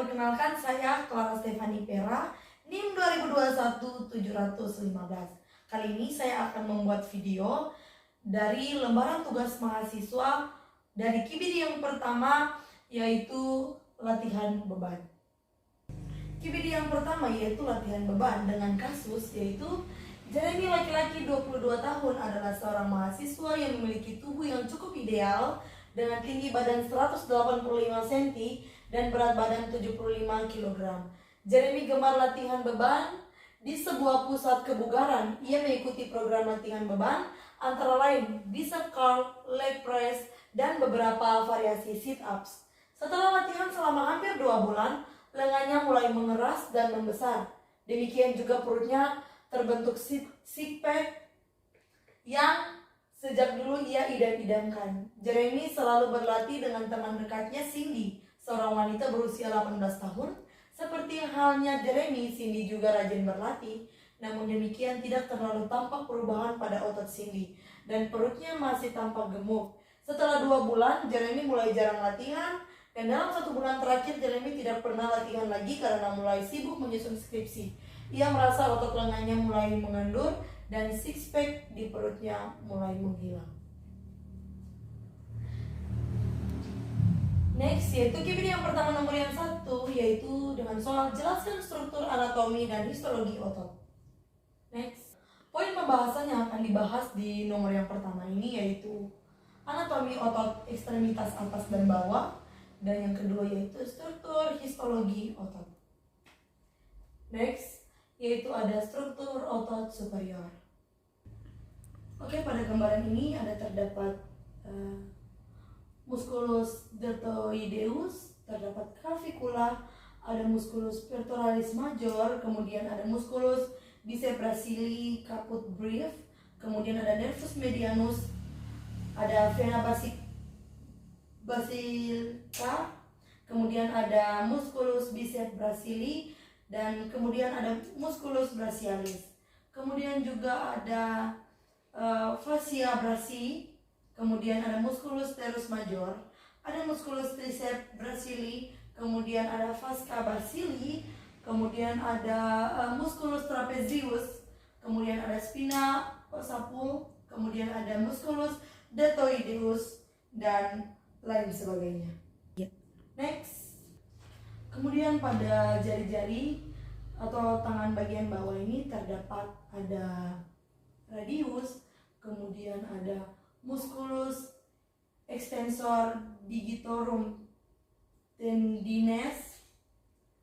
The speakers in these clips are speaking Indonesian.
perkenalkan saya Clara Stefani Pera, NIM 2021-715. Kali ini saya akan membuat video dari lembaran tugas mahasiswa dari KIBID yang pertama, yaitu latihan beban. KIBID yang pertama yaitu latihan beban dengan kasus yaitu Jeremy laki-laki 22 tahun adalah seorang mahasiswa yang memiliki tubuh yang cukup ideal dengan tinggi badan 185 cm dan berat badan 75 kg. Jeremy gemar latihan beban di sebuah pusat kebugaran. Ia mengikuti program latihan beban antara lain bicep curl, leg press, dan beberapa variasi sit-ups. Setelah latihan selama hampir 2 bulan, lengannya mulai mengeras dan membesar. Demikian juga perutnya terbentuk six pack yang sejak dulu ia idam-idamkan. Jeremy selalu berlatih dengan teman dekatnya Cindy, seorang wanita berusia 18 tahun. Seperti halnya Jeremy, Cindy juga rajin berlatih. Namun demikian tidak terlalu tampak perubahan pada otot Cindy dan perutnya masih tampak gemuk. Setelah 2 bulan, Jeremy mulai jarang latihan. Dan dalam 1 bulan terakhir, Jeremy tidak pernah latihan lagi karena mulai sibuk menyusun skripsi. Ia merasa otot lengannya mulai mengendur dan six pack di perutnya mulai menghilang. Next, yaitu KIBID yang pertama nomor yang 1, yaitu dengan soal jelaskan struktur anatomi dan histologi otot. Next, poin pembahasan yang akan dibahas di nomor yang pertama ini yaitu anatomi otot ekstremitas atas dan bawah. Dan yang kedua yaitu struktur histologi otot. Next, yaitu ada struktur otot superior. Oke, pada gambaran ini ada terdapat musculus deltoideus, terdapat clavicula, ada musculus pectoralis major, kemudian ada musculus biceps brachii caput brief, kemudian ada nervus medianus, ada vena basilica, kemudian ada musculus biceps brachii, dan kemudian ada musculus brachialis. Kemudian juga ada fascia brachii, kemudian ada musculus teres major, ada musculus triceps brachii, kemudian ada fascia bacilli, kemudian ada musculus trapezius, kemudian ada spina ossiput, kemudian ada musculus deltoideus, dan lain sebagainya. Next, kemudian pada jari-jari atau tangan bagian bawah ini terdapat ada radius, kemudian ada musculus extensor digitorum tendines,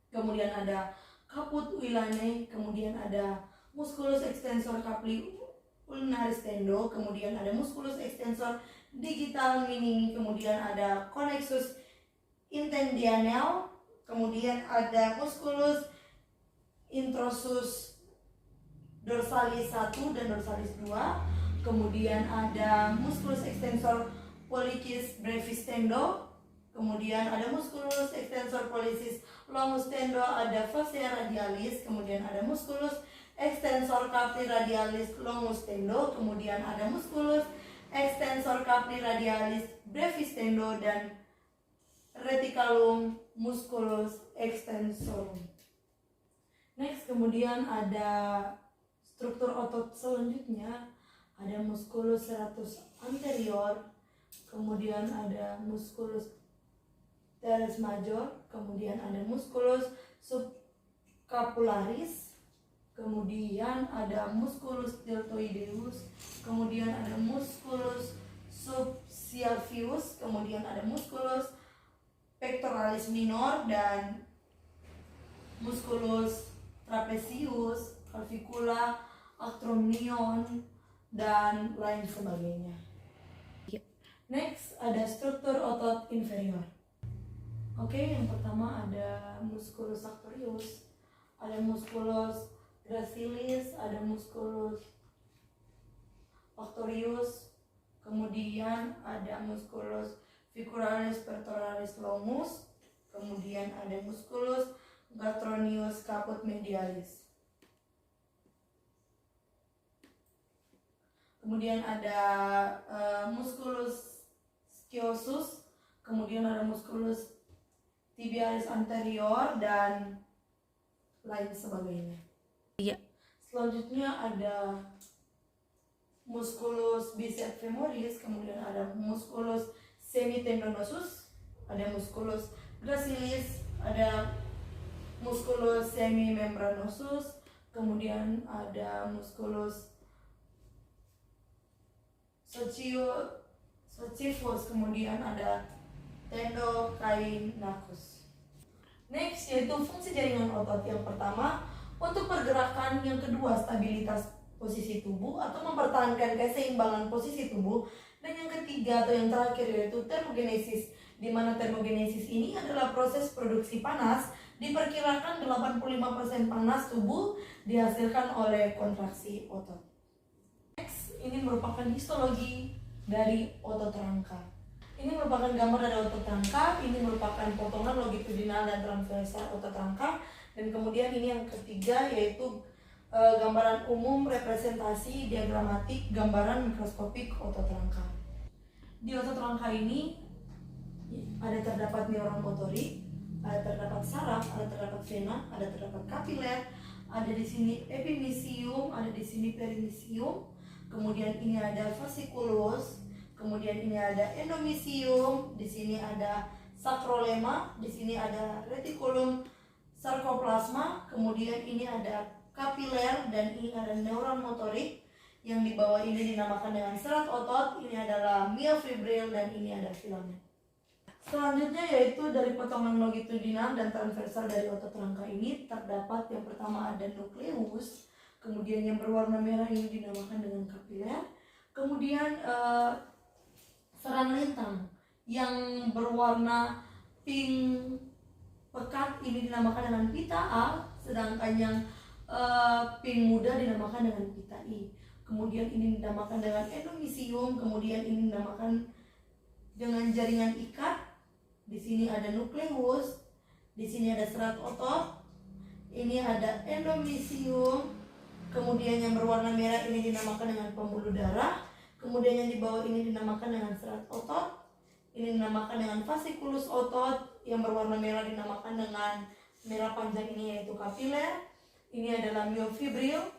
kemudian ada caput uilane, kemudian ada musculus extensor capri ulnaris tendo, kemudian ada musculus extensor digital minimi, kemudian ada connexus intendianal, kemudian ada musculus introssus dorsalis 1 dan dorsalis 2, kemudian ada musculus extensor pollicis brevis tendo, kemudian ada musculus extensor pollicis longus tendo, ada fascia radialis, kemudian ada musculus extensor capri radialis longus tendo, kemudian ada musculus extensor capri radialis brevis tendo, dan reticulum musculus extensorum. Next, kemudian ada struktur otot selanjutnya, ada musculus serratus anterior, kemudian ada musculus teres major, kemudian ada musculus subscapularis, kemudian ada musculus deltoideus, kemudian ada musculus subscaphius, kemudian ada musculus pectoralis minor, dan musculus trapezius, clavicula, acromion, dan lain sebagainya. Next, ada struktur otot inferior. Oke, yang pertama ada musculus sartorius, ada musculus gracilis, ada musculus pectorius, kemudian ada musculus ficularis pectoralis longus, kemudian ada musculus gastronius caput medialis. Kemudian ada musculus sciosus, kemudian ada musculus tibialis anterior, dan lain sebagainya. Iya. Selanjutnya ada musculus biceps femoris, kemudian ada musculus semitendinosus, ada musculus gracilis, ada musculus semimembranosus, kemudian ada musculus socifus, kemudian ada tendocrinacus. Next yaitu fungsi jaringan otot. Yang pertama untuk pergerakan, yang kedua stabilitas posisi tubuh atau mempertahankan keseimbangan posisi tubuh, dan yang ketiga atau yang terakhir yaitu termogenesis, di mana termogenesis ini adalah proses produksi panas. Diperkirakan 85% panas tubuh dihasilkan oleh kontraksi otot. Next, ini merupakan histologi dari otot rangka. Ini merupakan gambar dari otot rangka, ini merupakan potongan longitudinal dan transversal otot rangka, dan kemudian ini yang ketiga yaitu gambaran umum representasi diagramatik gambaran mikroskopik otot rangka. Di otot rangka ini ada terdapat neuron motorik, ada terdapat saraf, ada terdapat vena, ada terdapat kapiler, ada di sini epimysium, ada di sini perimysium, kemudian ini ada fasciculus, kemudian ini ada endomysium, di sini ada sacrolema, di sini ada reticulum sarcoplasma, kemudian ini ada kapiler, dan ini ada neuron motorik. Yang di bawah ini dinamakan dengan serat otot, ini adalah myofibril, dan ini ada filamen. Selanjutnya yaitu dari potongan longitudinal dan transversal dari otot rangka ini terdapat yang pertama ada nukleus, kemudian yang berwarna merah ini dinamakan dengan kapiler, kemudian serang lintang yang berwarna pink pekat ini dinamakan dengan pita A, sedangkan yang pink muda dinamakan dengan pita I. Kemudian ini dinamakan dengan endomysium, kemudian ini dinamakan dengan jaringan ikat. Di sini ada nukleus, di sini ada serat otot, ini ada endomysium, kemudian yang berwarna merah ini dinamakan dengan pembuluh darah, kemudian yang di bawah ini dinamakan dengan serat otot, ini dinamakan dengan fasciculus otot, yang berwarna merah dinamakan dengan merah panjang ini yaitu kapiler, ini adalah myofibril,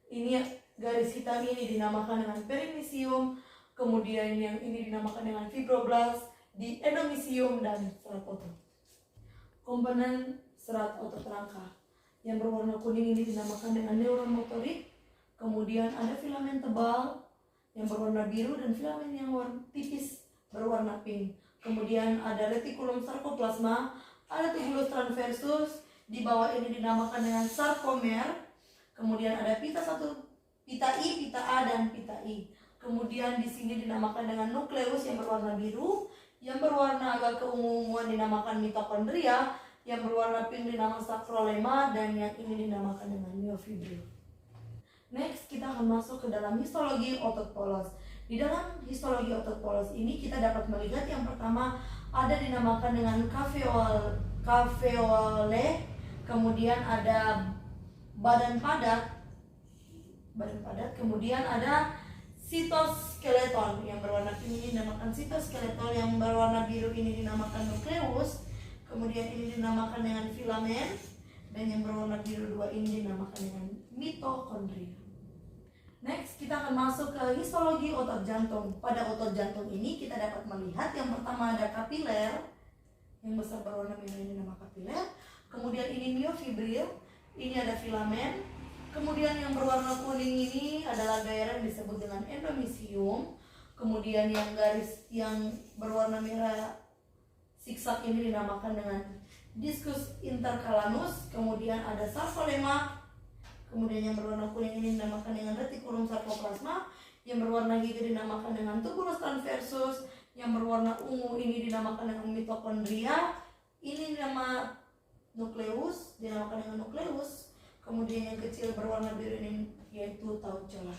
ini garis hitam ini dinamakan dengan perimysium, kemudian yang ini dinamakan dengan fibroblast, di endomysium, dan serat otot. Komponen serat otot rangka yang berwarna kuning ini dinamakan dengan neuron motorik, kemudian ada filamen tebal yang berwarna biru dan filamen yang tipis berwarna pink. Kemudian ada reticulum sarcoplasma, ada tubulus transversus, di bawah ini dinamakan dengan sarkomer, kemudian ada pita 1, pita I, pita A, dan pita I. Kemudian di sini dinamakan dengan nukleus yang berwarna biru, yang berwarna agak keunguan dinamakan mitokondria, yang berwarna pink dinamakan sacrolema, dan yang ini dinamakan dengan myofibril. Next, kita akan masuk ke dalam histologi otot polos. Di dalam histologi otot polos ini kita dapat melihat yang pertama ada dinamakan dengan caveole, kemudian ada badan padat, kemudian ada sitoskeleton yang berwarna pink ini dinamakan sitoskeleton, yang berwarna biru ini dinamakan nukleus, kemudian ini dinamakan dengan filamen, dan yang berwarna biru 2 ini dinamakan dengan mitokondria. Next, kita akan masuk ke histologi otot jantung. Pada otot jantung ini kita dapat melihat yang pertama ada kapiler, yang besar berwarna merah ini nama kapiler, kemudian ini myofibril, ini ada filamen, kemudian yang berwarna kuning ini adalah daerah yang disebut dengan endomysium, kemudian yang garis yang berwarna merah zigzag ini dinamakan dengan discus intercalanus, kemudian ada sarkolema, kemudian yang berwarna kuning ini dinamakan dengan reticulum sarcoplasma, yang berwarna hijau dinamakan dengan tubulus transversus, yang berwarna ungu ini dinamakan dengan mitokondria, ini nama nukleus dinamakan dengan nukleus, kemudian yang kecil berwarna biru ini yaitu taut celah.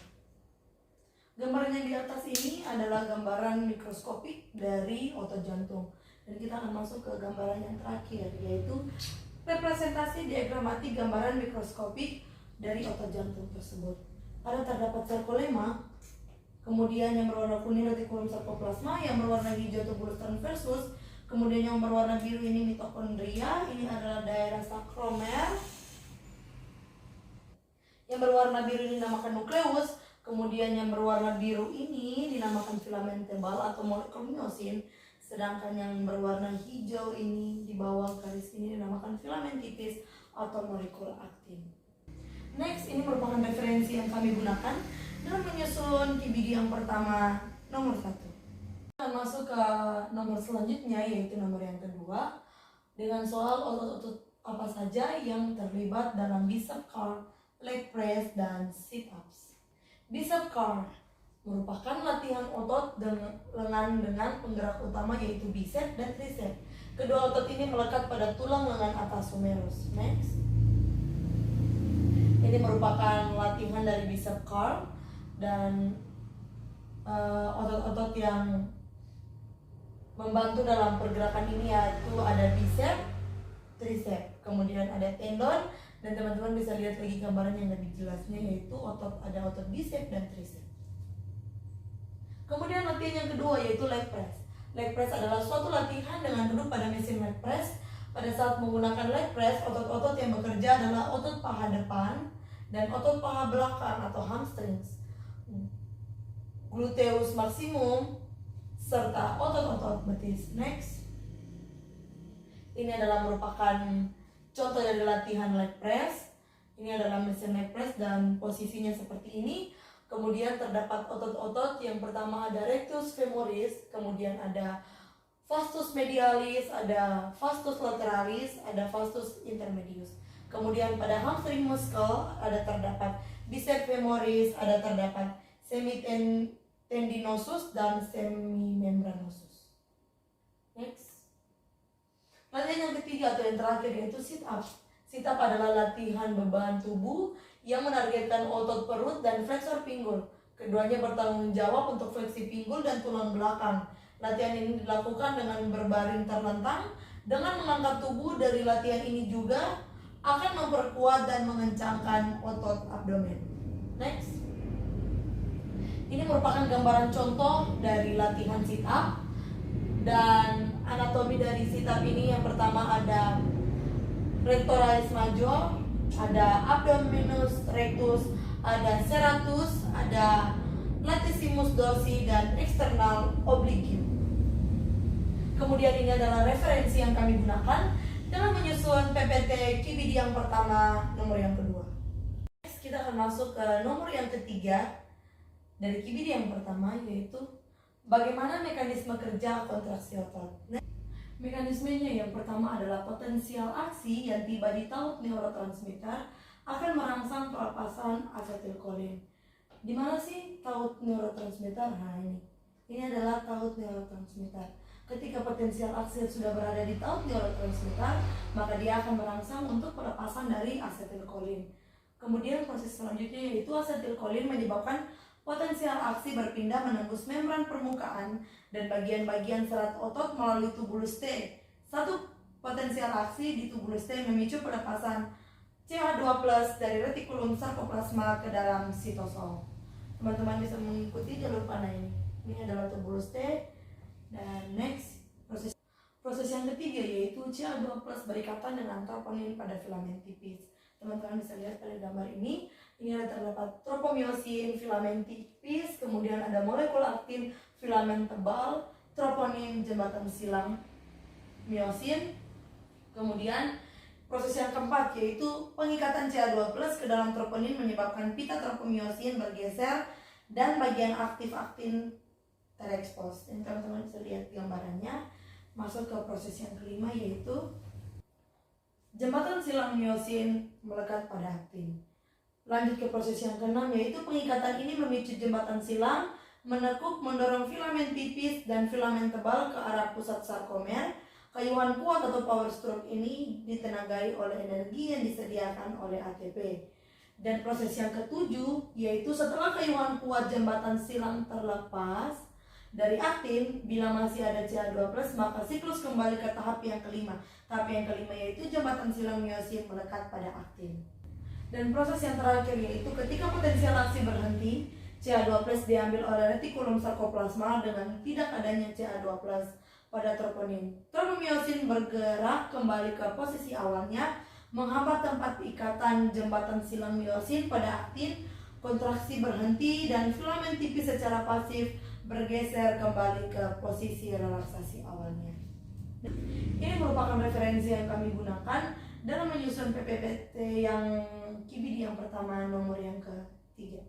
Gambaran yang di atas ini adalah gambaran mikroskopik dari otot jantung. Dan kita akan masuk ke gambaran yang terakhir, yaitu representasi diagramatik gambaran mikroskopik dari otot jantung tersebut. Ada terdapat sarkolema, kemudian yang berwarna kuning reticulum sarcoplasma, yang berwarna hijau tubulus transversus, Kemudian yang berwarna biru ini mitokondria, ini adalah daerah sakromer. Yang berwarna biru ini dinamakan nukleus. Kemudian yang berwarna biru ini dinamakan filamen tebal atau molekul miosin. Sedangkan yang berwarna hijau ini di bawah garis ini dinamakan filamen tipis atau molekul aktin. Next, ini merupakan referensi yang kami gunakan dalam menyusun KBD yang pertama nomor 1. Kita masuk ke nomor selanjutnya, yaitu nomor yang kedua, dengan soal otot-otot apa saja yang terlibat dalam bicep curl, leg press, dan sit-ups. Bicep curl merupakan latihan otot lengan dengan penggerak utama yaitu bicep dan tricep. Kedua otot ini melekat pada tulang lengan atas humerus. Next. Ini merupakan latihan dari bicep curl dan otot-otot yang membantu dalam pergerakan ini yaitu ada bicep, tricep, kemudian ada tendon, dan teman-teman bisa lihat lagi gambaran yang lebih jelasnya yaitu ada otot bicep dan tricep. Kemudian latihan yang kedua yaitu leg press. Leg press adalah suatu latihan dengan duduk pada mesin leg press. Pada saat menggunakan leg press, otot-otot yang bekerja adalah otot paha depan dan otot paha belakang atau hamstrings, gluteus maksimum, serta otot-otot betis. Next. Ini adalah merupakan contoh dari latihan leg press. Ini adalah mesin leg press dan posisinya seperti ini. Kemudian terdapat otot-otot, yang pertama ada rectus femoris, kemudian ada vastus medialis, ada vastus lateralis, ada vastus intermedius. Kemudian pada hamstring muscle ada terdapat bicep femoris, ada terdapat semitendinosus dan semimembranosus. Next. Latihan yang ketiga atau yang terakhir yaitu sit up. Sit up adalah latihan beban tubuh yang menargetkan otot perut dan flexor pinggul. Keduanya bertanggung jawab untuk fleksi pinggul dan tulang belakang. Latihan ini dilakukan dengan berbaring terlentang. Dengan mengangkat tubuh dari latihan ini juga akan memperkuat dan mengencangkan otot abdomen. Next. Ini merupakan gambaran contoh dari latihan sit up. Dan anatomi dari sit up ini yang pertama ada rectoralis major, ada abdominus rectus, ada serratus, ada latissimus dorsi, dan external oblique. Kemudian ini adalah referensi yang kami gunakan dalam menyusun PPT KBD yang pertama nomor yang kedua. Next, kita akan masuk ke nomor yang ketiga dari KBD yang pertama, yaitu bagaimana mekanisme kerja kontraksi otot. Mekanismenya yang pertama adalah potensial aksi yang tiba di taut neurotransmitter akan merangsang pelepasan asetilkolin. Di mana sih taut neurotransmitter? Nah, ini adalah taut neurotransmitter. Ketika potensial aksi sudah berada di taut neurotransmitter, maka dia akan merangsang untuk pelepasan dari asetilkolin. Kemudian proses selanjutnya yaitu asetilkolin menyebabkan potensial aksi berpindah menembus membran permukaan dan bagian-bagian serat otot melalui tubulus T. Satu potensial aksi di tubulus T memicu pelepasan CH2+ dari retikulum sarkoplasma ke dalam sitosol. Teman-teman bisa mengikuti jalur panah ini. Ini adalah tubulus T. Dan next, proses yang ketiga yaitu CH2+ berikatan dengan troponin pada filamen tipis. Teman-teman bisa lihat pada gambar ini. Ini ada terdapat tropomyosin, filamen tipis, kemudian ada molekul aktin, filamen tebal, troponin, jembatan silang, myosin. Kemudian proses yang keempat yaitu pengikatan CH2+ ke dalam troponin menyebabkan pita tropomyosin bergeser dan bagian aktif aktin terekspos. Dan teman-teman bisa lihat gambarannya. Masuk ke proses yang kelima yaitu jembatan silang myosin melekat pada aktin. Lanjut ke proses yang keenam yaitu pengikatan ini memicu jembatan silang menekuk mendorong filamen tipis dan filamen tebal ke arah pusat sarkomer. Kayuhan kuat atau power stroke ini ditenagai oleh energi yang disediakan oleh ATP. Dan proses yang ketujuh yaitu setelah kayuhan kuat jembatan silang terlepas dari aktin, bila masih ada CH2+, maka siklus kembali ke tahap yang kelima. Tahap yang kelima yaitu jembatan silang myosin melekat pada aktin. Dan proses yang terakhir yaitu ketika potensial aksi berhenti, CH2+ diambil oleh retikulum sarkoplasma dengan tidak adanya CH2+, pada troponin. Tropomiosin bergerak kembali ke posisi awalnya, menghambat tempat ikatan jembatan silang miosin pada aktin, kontraksi berhenti, dan filamen tipis secara pasif bergeser kembali ke posisi relaksasi awalnya. Ini merupakan referensi yang kami gunakan dalam menyusun PPT yang KBD yang pertama nomor yang ketiga.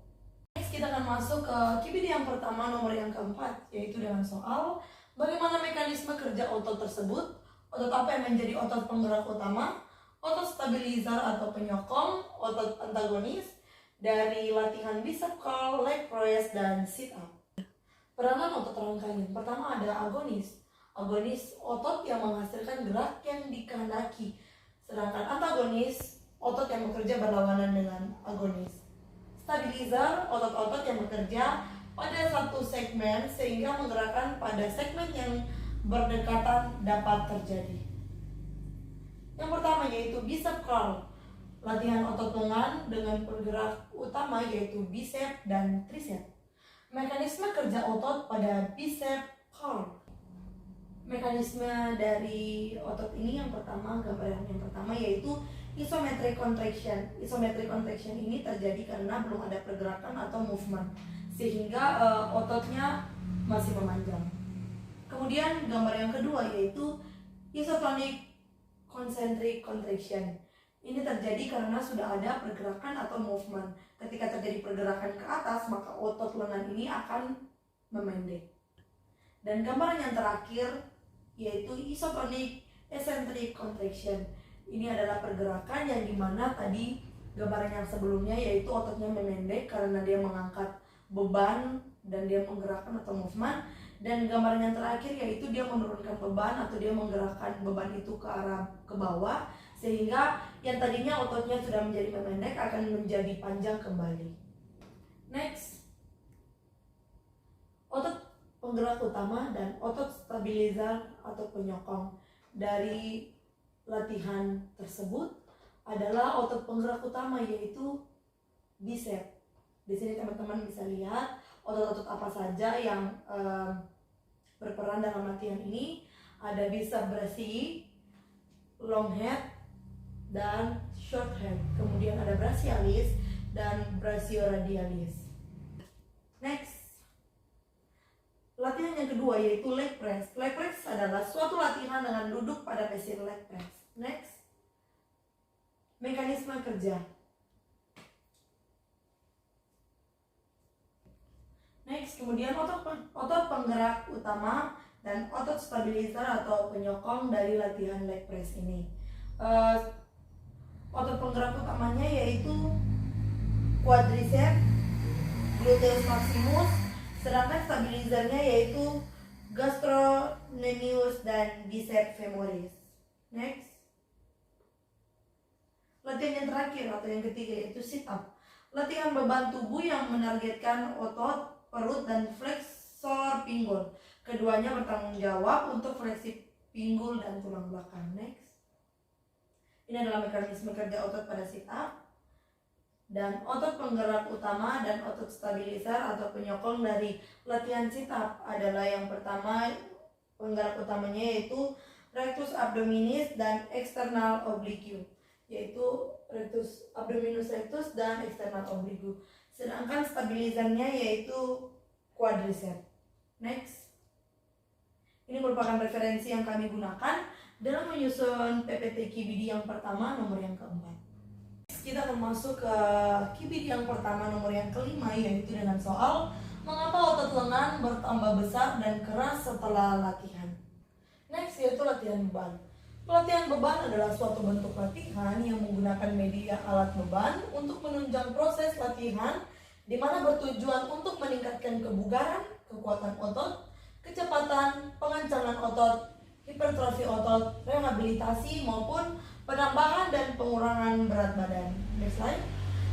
Next kita akan masuk ke KBD yang pertama nomor yang keempat, yaitu dengan soal bagaimana mekanisme kerja otot tersebut, otot apa yang menjadi otot penggerak utama, otot stabilizer atau penyokong, otot antagonis dari latihan bicep curl, leg press, dan sit up. Peranan otot rangkaian pertama ada agonis. Agonis otot yang menghasilkan gerak yang dikehendaki, sedangkan antagonis otot yang bekerja berlawanan dengan agonis. Stabilizer otot-otot yang bekerja pada satu segmen sehingga menggerakkan pada segmen yang berdekatan dapat terjadi. Yang pertama yaitu bicep curl, latihan otot lengan dengan penggerak utama yaitu bicep dan tricep. Mekanisme kerja otot pada bicep curl. Mekanisme dari otot ini yang pertama, gambaran yang pertama yaitu isometric contraction. Isometric contraction ini terjadi karena belum ada pergerakan atau movement, sehingga ototnya masih memanjang. Kemudian gambar yang kedua yaitu isotonic concentric contraction. Ini terjadi karena sudah ada pergerakan atau movement. Ketika terjadi pergerakan ke atas, maka otot lengan ini akan memendek. Dan gambaran yang terakhir yaitu isotonic eccentric contraction. Ini adalah pergerakan yang dimana tadi gambaran yang sebelumnya yaitu ototnya memendek karena dia mengangkat beban dan dia menggerakkan atau movement. Dan gambaran yang terakhir yaitu dia menurunkan beban atau dia menggerakkan beban itu ke arah ke bawah, sehingga yang tadinya ototnya sudah menjadi memendek akan menjadi panjang kembali. Next, otot penggerak utama dan otot stabilizer atau penyokong dari latihan tersebut adalah otot penggerak utama yaitu bicep. Di sini teman-teman bisa lihat otot-otot apa saja yang berperan dalam latihan ini. Ada bicep brachii, long head, dan short head. Kemudian ada brachialis dan brachioradialis. Next, latihan yang kedua yaitu leg press. Leg press adalah suatu latihan dengan duduk pada mesin leg press. Next, mekanisme kerja. Next, kemudian otot penggerak utama dan otot stabilizer atau penyokong dari latihan leg press ini. Otot penggerak utamanya yaitu quadricep, gluteus maximus, sedangkan stabilizernya yaitu gastrocnemius dan bicep femoris. Next, latihan yang terakhir atau yang ketiga yaitu sit up. Latihan beban tubuh yang menargetkan otot perut dan fleksor pinggul. Keduanya bertanggung jawab untuk fleksi pinggul dan tulang belakang. Next, ini adalah mekanisme kerja otot pada sit up. Dan otot penggerak utama dan otot stabilizer atau penyokong dari latihan sit up adalah yang pertama, penggerak utamanya yaitu rectus abdominis dan external oblique, yaitu rectus abdominus rectus dan external oblique. Sedangkan stabilizernya yaitu quadricep. Next, ini merupakan referensi yang kami gunakan dalam menyusun PPT KBD yang pertama nomor yang keempat. Kita akan masuk ke KBD yang pertama nomor yang kelima, yaitu dengan soal mengapa otot lengan bertambah besar dan keras setelah latihan. Next, yaitu latihan beban. Pelatihan beban adalah suatu bentuk latihan yang menggunakan media alat beban untuk menunjang proses latihan, di mana bertujuan untuk meningkatkan kebugaran, kekuatan otot, kecepatan, pengencangan otot, hipertrofi otot, rehabilitasi maupun penambahan dan pengurangan berat badan. Next slide.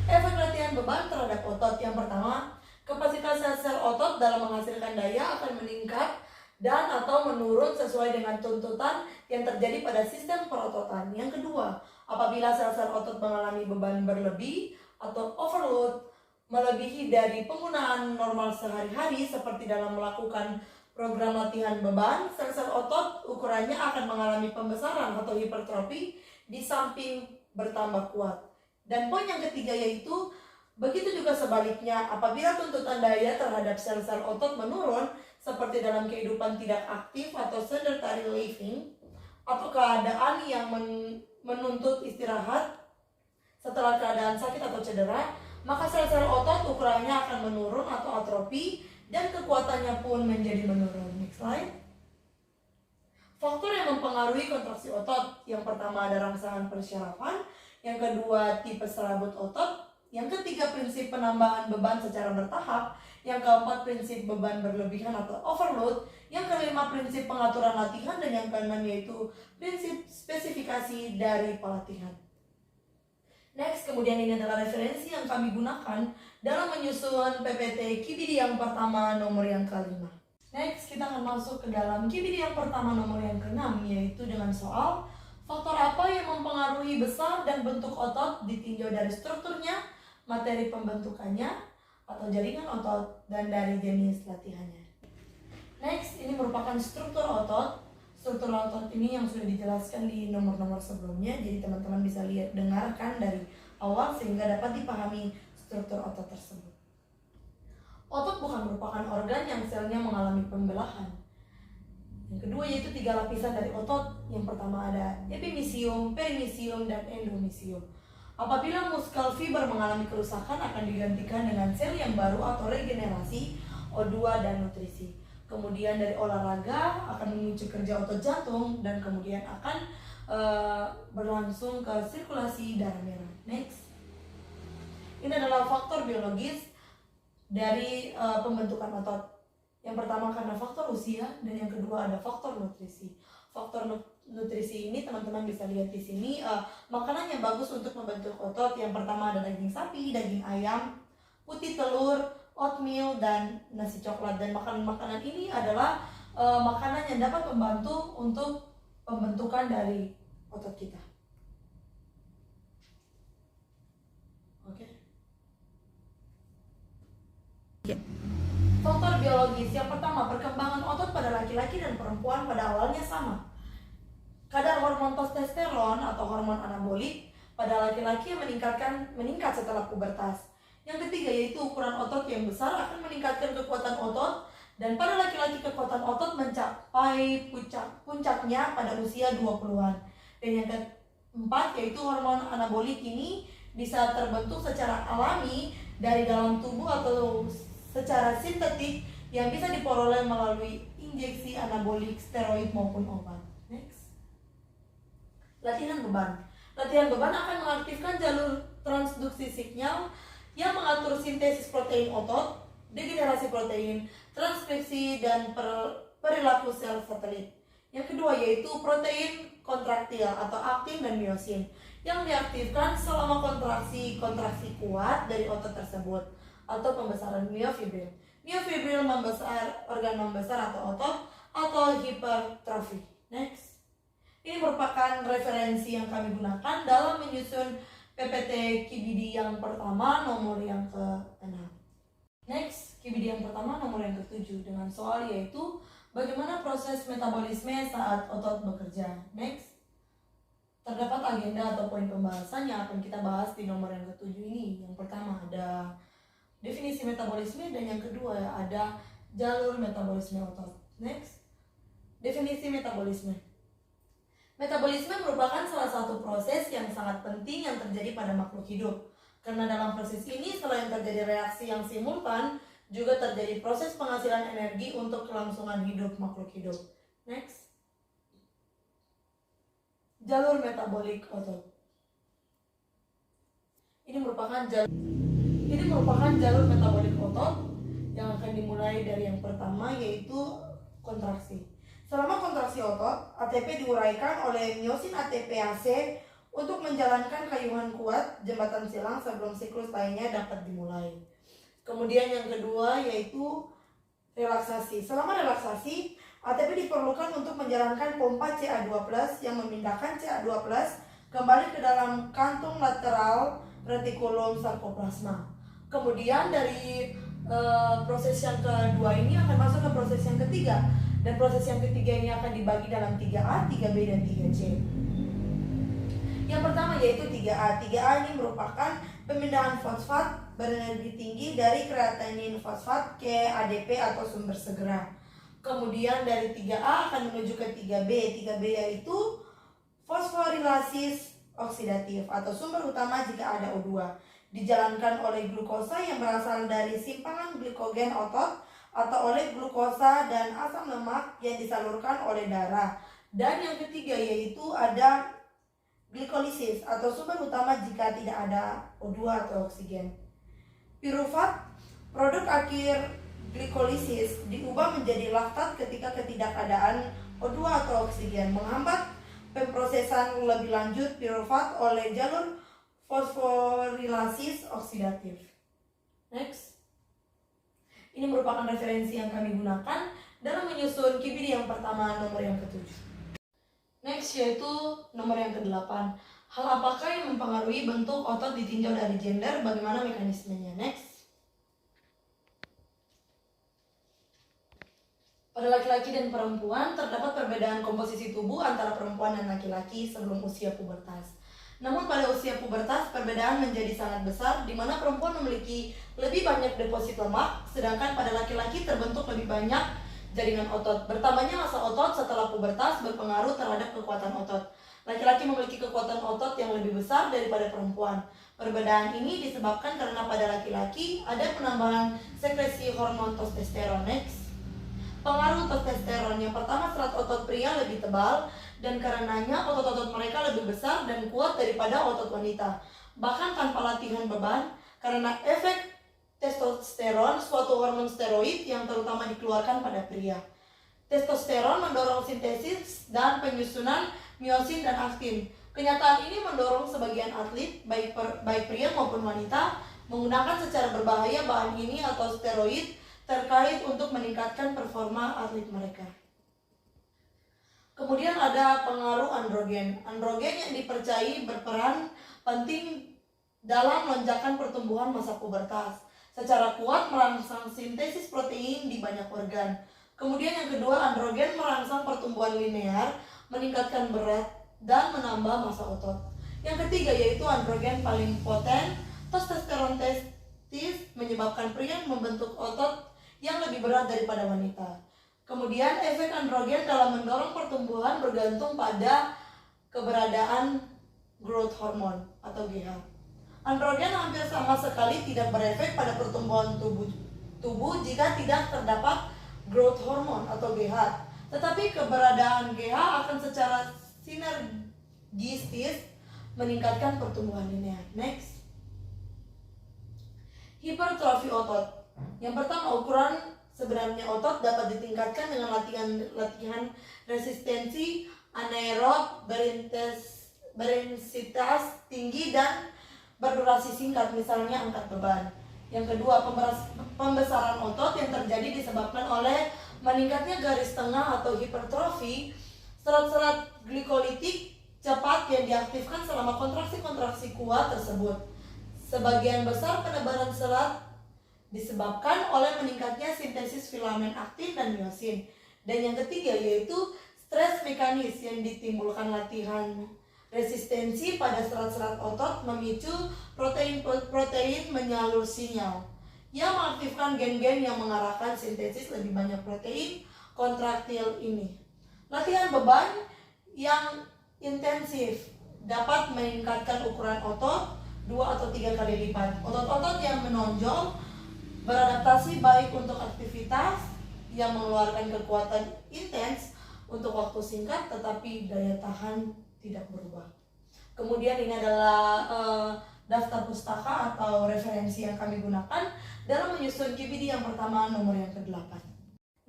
Efek latihan beban terhadap otot. Yang pertama, kapasitas sel-sel otot dalam menghasilkan daya akan meningkat dan atau menurun sesuai dengan tuntutan yang terjadi pada sistem perototan. Yang kedua, apabila sel-sel otot mengalami beban berlebih atau overload melebihi dari penggunaan normal sehari-hari seperti dalam melakukan program latihan beban, sel-sel otot ukurannya akan mengalami pembesaran atau hipertrofi di samping bertambah kuat. Dan poin yang ketiga yaitu begitu juga sebaliknya, apabila tuntutan daya terhadap sel-sel otot menurun seperti dalam kehidupan tidak aktif atau sedentary living atau keadaan yang menuntut istirahat setelah keadaan sakit atau cedera, maka sel-sel otot ukurannya akan menurun atau atrofi dan kekuatannya pun menjadi menurun. Next slide. Faktor yang mempengaruhi kontraksi otot, yang pertama ada rangsangan persyarafan, yang kedua tipe serabut otot, yang ketiga prinsip penambahan beban secara bertahap, yang keempat prinsip beban berlebihan atau overload, yang kelima prinsip pengaturan latihan, dan yang keenam yaitu prinsip spesifikasi dari pelatihan. Next, kemudian ini adalah referensi yang kami gunakan dalam menyusun PPT KBD yang pertama nomor yang kelima. Next, kita akan masuk ke dalam KBD yang pertama nomor yang keenam, yaitu dengan soal faktor apa yang mempengaruhi besar dan bentuk otot ditinjau dari strukturnya, materi pembentukannya, atau jaringan otot, dan dari jenis latihannya. Next, ini merupakan struktur otot. Struktur otot ini yang sudah dijelaskan di nomor-nomor sebelumnya, jadi teman-teman bisa dengarkan dari awal sehingga dapat dipahami struktur otot tersebut. Otot bukan merupakan organ yang selnya mengalami pembelahan. Yang kedua yaitu 3 lapisan dari otot. Yang pertama ada epimysium, perimysium, dan endomysium. Apabila muscle fiber mengalami kerusakan akan digantikan dengan sel yang baru atau regenerasi, O2 dan nutrisi. Kemudian dari olahraga akan memicu kerja otot jantung dan kemudian akan berlangsung ke sirkulasi darah merah. Next. Ini adalah faktor biologis dari pembentukan otot. Yang pertama karena faktor usia dan yang kedua ada faktor nutrisi. Faktor nutrisi ini teman-teman bisa lihat di sini makanan yang bagus untuk membentuk otot. Yang pertama ada daging sapi, daging ayam, putih telur, oatmeal, dan nasi coklat. Dan makanan-makanan ini adalah makanan yang dapat membantu untuk pembentukan dari otot kita. Oke. Faktor biologis yang pertama, perkembangan otot pada laki-laki dan perempuan pada awalnya sama. Kadar hormon testosteron atau hormon anabolik pada laki-laki yang meningkat setelah pubertas. Yang ketiga yaitu ukuran otot yang besar akan meningkatkan kekuatan otot, dan pada laki-laki kekuatan otot mencapai puncaknya pada usia 20-an. Dan yang keempat yaitu hormon anabolik ini bisa terbentuk secara alami dari dalam tubuh atau secara sintetik yang bisa diperoleh melalui injeksi anabolik, steroid maupun obat. Next. Latihan beban. Latihan beban akan mengaktifkan jalur transduksi sinyal yang mengatur sintesis protein otot, degenerasi protein, transkripsi, dan perilaku sel satelit. Yang kedua yaitu protein kontraktil atau aktin dan miosin yang diaktifkan selama kontraksi kuat dari otot tersebut atau pembesaran miofibril. Miofibril membesar organ membesar atau otot atau hipertrofi. Next. Ini merupakan referensi yang kami gunakan dalam menyusun PPT KBD yang pertama nomor yang ke-6. Next, KBD yang pertama nomor yang ke-7 dengan soal yaitu bagaimana proses metabolisme saat otot bekerja. Next. Terdapat agenda atau poin pembahasan yang akan kita bahas di nomor yang ke-7 ini. Yang pertama ada definisi metabolisme dan yang kedua ada jalur metabolisme otot. Next. Definisi metabolisme. Metabolisme merupakan salah satu proses yang sangat penting yang terjadi pada makhluk hidup. Karena dalam proses ini selain terjadi reaksi yang simultan, juga terjadi proses penghasilan energi untuk kelangsungan hidup makhluk hidup. Next. Jalur metabolik otot. Ini merupakan jalur metabolik otot yang akan dimulai dari yang pertama yaitu kontraksi. Selama kontraksi otot, ATP diuraikan oleh miosin ATPase untuk menjalankan kayuhan kuat jembatan silang sebelum siklus lainnya dapat dimulai. Kemudian yang kedua yaitu relaksasi. Selama relaksasi, ATP diperlukan untuk menjalankan pompa Ca2+ yang memindahkan Ca2+ kembali ke dalam kantung lateral retikulum sarkoplasma. Kemudian dari proses yang kedua ini akan masuk ke proses yang ketiga, dan proses yang ketiga ini akan dibagi dalam 3A, 3B, dan 3C. Yang pertama yaitu 3A. 3A ini merupakan pemindahan fosfat berenergi tinggi dari kreatinin fosfat ke ADP atau sumber segera. Kemudian dari 3A akan menuju ke 3B. 3B yaitu fosforilasis oksidatif atau sumber utama jika ada O2. Dijalankan oleh glukosa yang berasal dari simpangan glikogen otot atau oleh glukosa dan asam lemak yang disalurkan oleh darah. Dan yang ketiga yaitu ada glikolisis atau sumber utama jika tidak ada O2 atau oksigen. Pirufat, produk akhir glikolisis, diubah menjadi laktat ketika ketidakadaan O2 atau oksigen, menghambat pemrosesan lebih lanjut pirufat oleh jalur fosforilasis oksidatif. Next. Ini merupakan referensi yang kami gunakan dalam menyusun KBD yang pertama nomor yang ke-7. Next yaitu nomor yang ke-8. Hal apakah yang mempengaruhi bentuk otot ditinjau dari gender? Bagaimana mekanismenya? Next. Pada laki-laki dan perempuan terdapat perbedaan komposisi tubuh antara perempuan dan laki-laki sebelum usia pubertas. Namun pada usia pubertas perbedaan menjadi sangat besar, di mana perempuan memiliki lebih banyak deposit lemak, sedangkan pada laki-laki terbentuk lebih banyak jaringan otot. Bertambahnya massa otot setelah pubertas berpengaruh terhadap kekuatan otot. Laki-laki memiliki kekuatan otot yang lebih besar daripada perempuan. Perbedaan ini disebabkan karena pada laki-laki ada penambahan sekresi hormon testosteron. Next. Pengaruh testosteron. Yang pertama, serat otot pria lebih tebal dan karenanya otot-otot mereka lebih besar dan kuat daripada otot wanita, bahkan tanpa latihan beban, karena efek testosteron, suatu hormon steroid yang terutama dikeluarkan pada pria. Testosteron mendorong sintesis dan penyusunan miosin dan aktin. Kenyataan ini mendorong sebagian atlet, baik pria maupun wanita, menggunakan secara berbahaya bahan ini atau steroid terkait untuk meningkatkan performa atlet mereka. Kemudian ada pengaruh androgen. Androgen yang dipercayai berperan penting dalam lonjakan pertumbuhan masa pubertas. Secara kuat merangsang sintesis protein di banyak organ. Kemudian yang kedua, androgen merangsang pertumbuhan linear, meningkatkan berat, dan menambah massa otot. Yang ketiga yaitu androgen paling poten, testosteron testis, menyebabkan pria membentuk otot yang lebih berat daripada wanita. Kemudian efek androgen dalam mendorong pertumbuhan bergantung pada keberadaan growth hormone atau GH. Androgen hampir sama sekali tidak berefek pada pertumbuhan tubuh jika tidak terdapat growth hormone atau GH. Tetapi keberadaan GH akan secara sinergistis meningkatkan pertumbuhan linear. Next. Hipertrofi otot. Yang pertama, ukuran sebenarnya otot dapat ditingkatkan dengan latihan resistensi anaerob berintensitas tinggi dan berdurasi singkat, misalnya angkat beban. Yang kedua, pembesaran otot yang terjadi disebabkan oleh meningkatnya garis tengah atau hipertrofi serat-serat glikolitik cepat yang diaktifkan selama kontraksi-kontraksi kuat tersebut. Sebagian besar penebalan serat disebabkan oleh meningkatnya sintesis filamen aktin dan miosin. Dan yang ketiga yaitu stres mekanis yang ditimbulkan latihan resistensi pada serat-serat otot memicu protein-protein menyalur sinyal yang mengaktifkan gen-gen yang mengarahkan sintesis lebih banyak protein kontraktil ini. Latihan beban yang intensif dapat meningkatkan ukuran otot 2 atau 3 kali lipat. Otot-otot yang menonjol beradaptasi baik untuk aktivitas yang mengeluarkan kekuatan intens untuk waktu singkat, tetapi daya tahan tidak berubah. Kemudian ini adalah daftar pustaka atau referensi yang kami gunakan dalam menyusun KBD yang pertama nomor yang ke-8.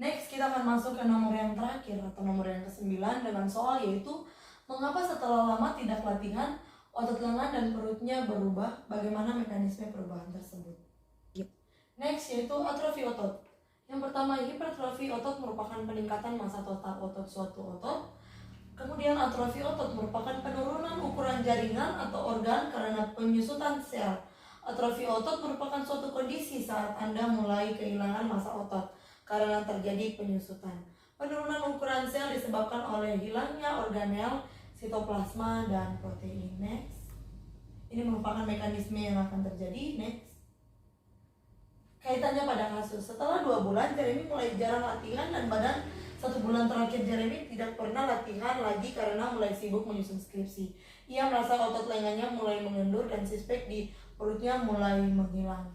Next, kita akan masuk ke nomor yang terakhir atau nomor yang ke-9 dengan soal yaitu mengapa setelah lama tidak latihan otot lengan dan perutnya berubah, bagaimana mekanisme perubahan tersebut. Next yaitu atrofi otot. Yang pertama, hipertrofi otot merupakan peningkatan massa total otot suatu otot. Kemudian atrofi otot merupakan penurunan ukuran jaringan atau organ karena penyusutan sel. Atrofi otot merupakan suatu kondisi saat Anda mulai kehilangan massa otot karena terjadi penyusutan. Penurunan ukuran sel disebabkan oleh hilangnya organel, sitoplasma, dan protein. Next. Ini merupakan mekanisme yang akan terjadi. Next. Kaitannya pada kasus. Setelah 2 bulan, Jeremy mulai jarang latihan dan badan 1 bulan terakhir Jeremy tidak pernah latihan lagi karena mulai sibuk menyusun skripsi. Ia merasa otot lengannya mulai mengendur dan six-pack di perutnya mulai menghilang.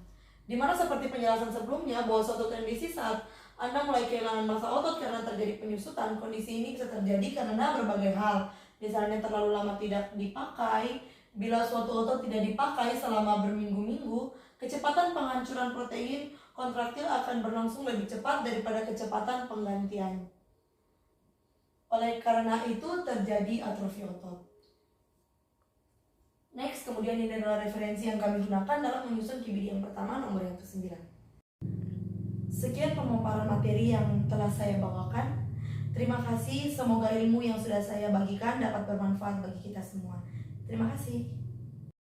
Dimana seperti penjelasan sebelumnya bahwa suatu kondisi saat Anda mulai kehilangan massa otot karena terjadi penyusutan, kondisi ini bisa terjadi karena berbagai hal. Misalnya terlalu lama tidak dipakai, bila suatu otot tidak dipakai selama berminggu-minggu, kecepatan penghancuran protein kontraktil akan berlangsung lebih cepat daripada kecepatan penggantian. Oleh karena itu terjadi atrofi otot. Next, kemudian ini adalah referensi yang kami gunakan dalam menyusun KBD yang pertama, nomor yang ke-9. Sekian pemaparan materi yang telah saya bawakan. Terima kasih, semoga ilmu yang sudah saya bagikan dapat bermanfaat bagi kita semua. Terima kasih.